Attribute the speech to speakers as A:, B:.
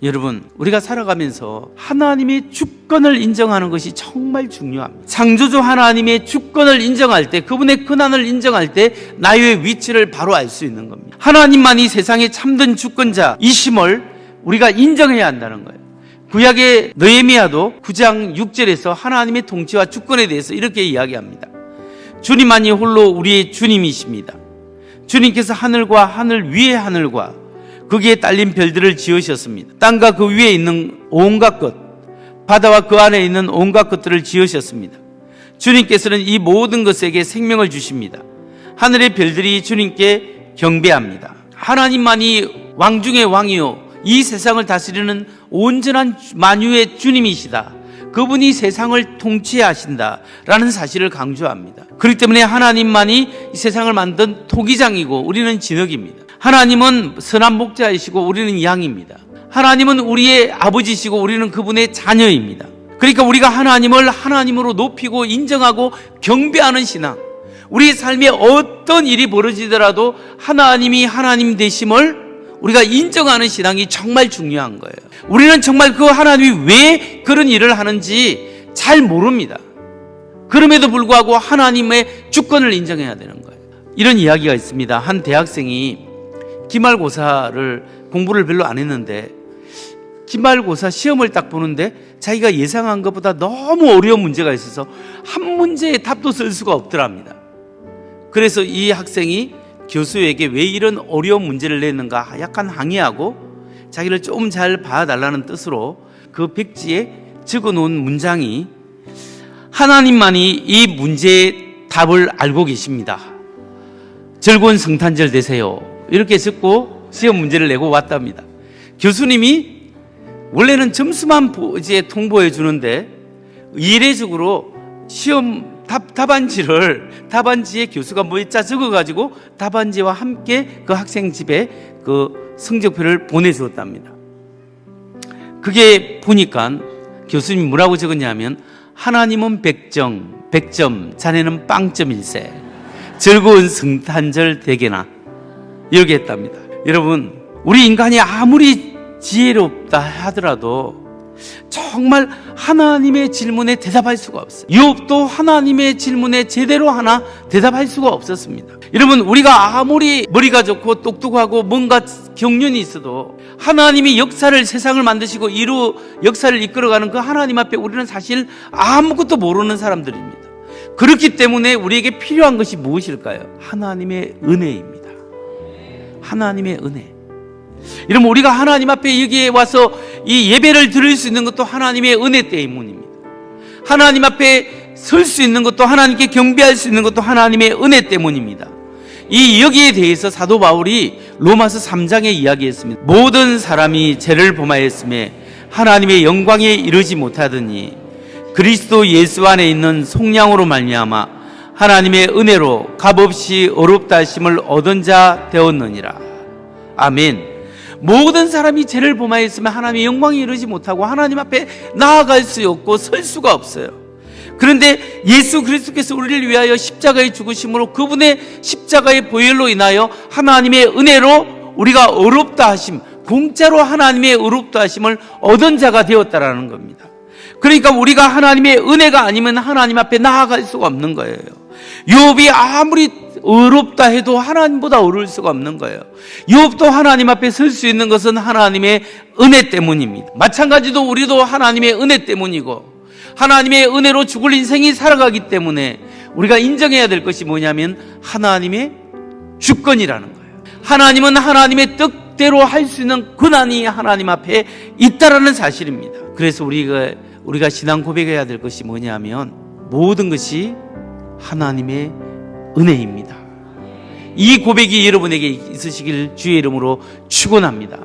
A: 여러분, 우리가 살아가면서 하나님의 주권을 인정하는 것이 정말 중요합니다. 창조주 하나님의 주권을 인정할 때, 그분의 권한을 인정할 때 나의 위치를 바로 알 수 있는 겁니다. 하나님만이 세상의 참된 주권자이심을 우리가 인정해야 한다는 거예요. 구약의 느헤미야도 9장 6절에서 하나님의 통치와 주권에 대해서 이렇게 이야기합니다. 주님만이 홀로 우리의 주님이십니다. 주님께서 하늘과 하늘 위의 하늘과 거기에 딸린 별들을 지으셨습니다. 땅과 그 위에 있는 온갖 것, 바다와 그 안에 있는 온갖 것들을 지으셨습니다. 주님께서는 이 모든 것에게 생명을 주십니다. 하늘의 별들이 주님께 경배합니다. 하나님만이 왕 중의 왕이요, 이 세상을 다스리는 온전한 만유의 주님이시다. 그분이 세상을 통치하신다라는 사실을 강조합니다. 그렇기 때문에 하나님만이 이 세상을 만든 토기장이고 우리는 진흙입니다. 하나님은 선한 목자이시고 우리는 양입니다. 하나님은 우리의 아버지시고 우리는 그분의 자녀입니다. 그러니까 우리가 하나님을 하나님으로 높이고 인정하고 경배하는 신앙, 우리의 삶에 어떤 일이 벌어지더라도 하나님이 하나님 되심을 우리가 인정하는 신앙이 정말 중요한 거예요. 우리는 정말 그 하나님이 왜 그런 일을 하는지 잘 모릅니다. 그럼에도 불구하고 하나님의 주권을 인정해야 되는 거예요. 이런 이야기가 있습니다. 한 대학생이 기말고사를 공부를 별로 안 했는데 기말고사 시험을 딱 보는데 자기가 예상한 것보다 너무 어려운 문제가 있어서 한 문제의 답도 쓸 수가 없더랍니다. 그래서 이 학생이 교수에게 왜 이런 어려운 문제를 냈는가 약간 항의하고 자기를 좀 잘 봐달라는 뜻으로 그 백지에 적어놓은 문장이 하나님만이 이 문제의 답을 알고 계십니다. 즐거운 성탄절 되세요. 이렇게 적고 시험 문제를 내고 왔답니다. 교수님이 원래는 점수만 이제 통보해 주는데 이례적으로 시험 답안지에 교수가 뭐짜 적어가지고 답안지와 함께 그 학생 집에 그 성적표를 보내주었답니다. 그게 보니까 교수님이 뭐라고 적었냐면 하나님은 100점, 자네는 빵점일세. 즐거운 성탄절 되게나. 이렇게 했답니다. 여러분, 우리 인간이 아무리 지혜롭다 하더라도 정말 하나님의 질문에 대답할 수가 없어요. 욥도 하나님의 질문에 제대로 하나 대답할 수가 없었습니다. 여러분, 우리가 아무리 머리가 좋고 똑똑하고 뭔가 경륜이 있어도 하나님이 역사를, 세상을 만드시고 역사를 이끌어가는 그 하나님 앞에 우리는 사실 아무것도 모르는 사람들입니다. 그렇기 때문에 우리에게 필요한 것이 무엇일까요? 하나님의 은혜입니다. 하나님의 은혜. 여러분, 우리가 하나님 앞에 여기에 와서 이 예배를 드릴 수 있는 것도 하나님의 은혜 때문입니다. 하나님 앞에 설 수 있는 것도, 하나님께 경배할 수 있는 것도 하나님의 은혜 때문입니다. 여기에 대해서 사도 바울이 로마서 3장에 이야기했습니다. 모든 사람이 죄를 범하였음에 하나님의 영광에 이르지 못하더니 그리스도 예수 안에 있는 속량으로 말미암아 하나님의 은혜로 값없이 어렵다 하심을 얻은 자 되었느니라. 아멘. 모든 사람이 죄를 범하였으면 하나님의 영광에 이르지 못하고 하나님 앞에 나아갈 수 없고 설 수가 없어요. 그런데 예수 그리스도께서 우리를 위하여 십자가에 죽으심으로 그분의 십자가의 보혈로 인하여 하나님의 은혜로 우리가 어렵다 하심, 공짜로 하나님의 어렵다 하심을 얻은 자가 되었다라는 겁니다. 그러니까 우리가 하나님의 은혜가 아니면 하나님 앞에 나아갈 수가 없는 거예요. 욥이 아무리 어렵다 해도 하나님보다 어려울 수가 없는 거예요. 욥도 하나님 앞에 설 수 있는 것은 하나님의 은혜 때문입니다. 마찬가지로 우리도 하나님의 은혜 때문이고 하나님의 은혜로 죽을 인생이 살아가기 때문에 우리가 인정해야 될 것이 뭐냐면 하나님의 주권이라는 거예요. 하나님은 하나님의 뜻대로 할 수 있는 권한이 하나님 앞에 있다라는 사실입니다. 그래서 우리가 신앙 고백해야 될 것이 뭐냐면 모든 것이 하나님의 은혜입니다. 이 고백이 여러분에게 있으시길 주의 이름으로 축원합니다.